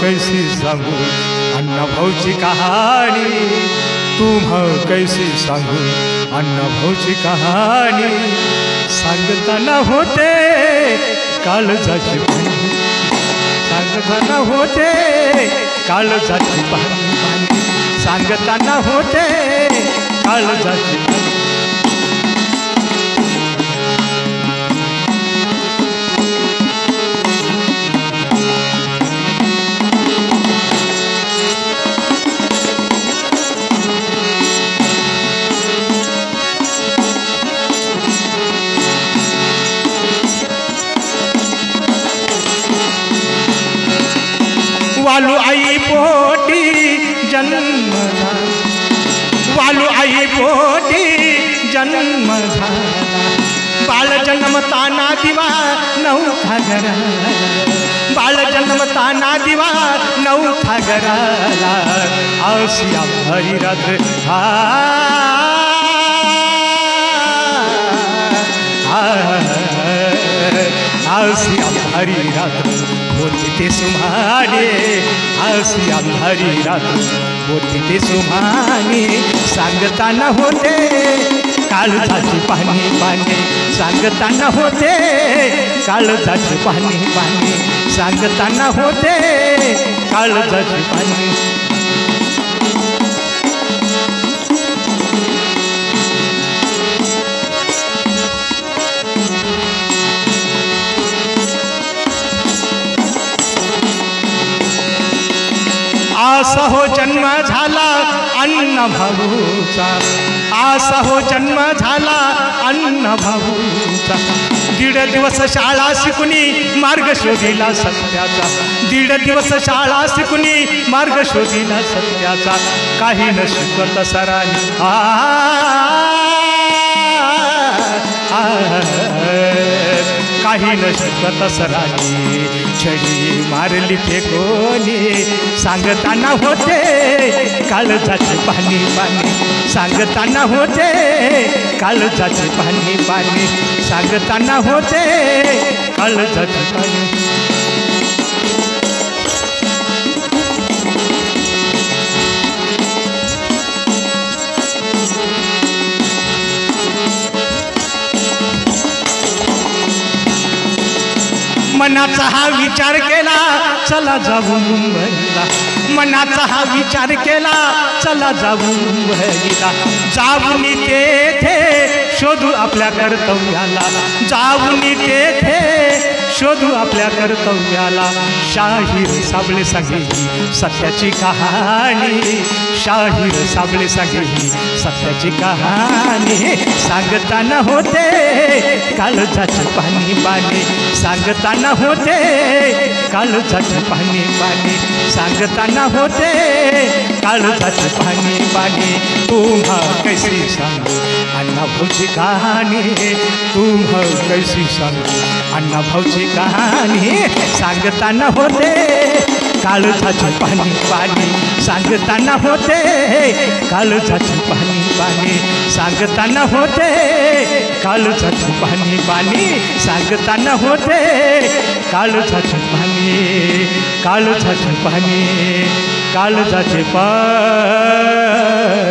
कैसी सांगू अण्णा भाऊची कहाणी, कैसी सांगू अण्णा भाऊची कहाणी, सांगताना होते काळजाची पाणी, सांगताना होते काळजाची पाणी, सांगताना होते काळजाची पाणी. वालू आई पोटी जन्म झाला, वालू आई पोटी जन्म झाला, बाळ जन्मताना दिवा नवखा घराला, बाळ जन्मताना दिवा नवखा घराला, आसिया भरी रात्र आसिया भरी रात्र होती ते सुमाने, आसिया भरी रात्र होती ते सुमाने, सांगताना होते काळजाची पाणी पाणी, सांगताना होते काळजाची पाणी पाणी, सांगताना होते काळजाची पाणी. आसा हो जन्म झाला अण्णा भाऊचा, आसा हो जन्म झाला अण्णा भाऊचा, दीड दिवस शाळा शिकुनी मार्ग शोधिला सत्याचा, दीड दिवस शाळा शिकुनी मार्ग शोधिला सत्याचा, काही न शिकवत सरांनी काही न शिकवत सरांनी, छडी मारली फेकोनी, सांगताना होते काळजाचे पाणी पाणी, सांगताना होते काळजाचे पाणी पाणी, सांगताना होते काळजाचे पाणी. मनाचा हा विचार केला चला जाऊ मुंबईला, मनाचा हा विचार केला चला जाऊ मुंबईला, जाऊन तेथे शोधू आपल्या कर्तव्याला, जाऊन तेथे शोधू आपल्या कर्तव्याला, शाहीर साबळे सांगेही सत्याची कहाणी, शाहीर साबळे सांगेही सत्याची कहाणी, सांगताना होते काळजाचे पाणी पाणी, सांगताना होते काळजाचे पाणी पाणी, सांगताना होते काळजाचे पाणी पाणी. तुम्हा कैसी सांगू अण्णा भाऊची कहाणी, तुम्हा कैसी सांगू अण्णा भाऊची कहाणी, सांगताना होते काळजाचे पाणी पाणी, सांगताना होते काळजाचे पाणी पाणी, सांगताना होते काळजाचे पाणी पाणी, सांगताना होते काळजाचे पाणी, काळजाचे पाणी, काळजाचे पाणी.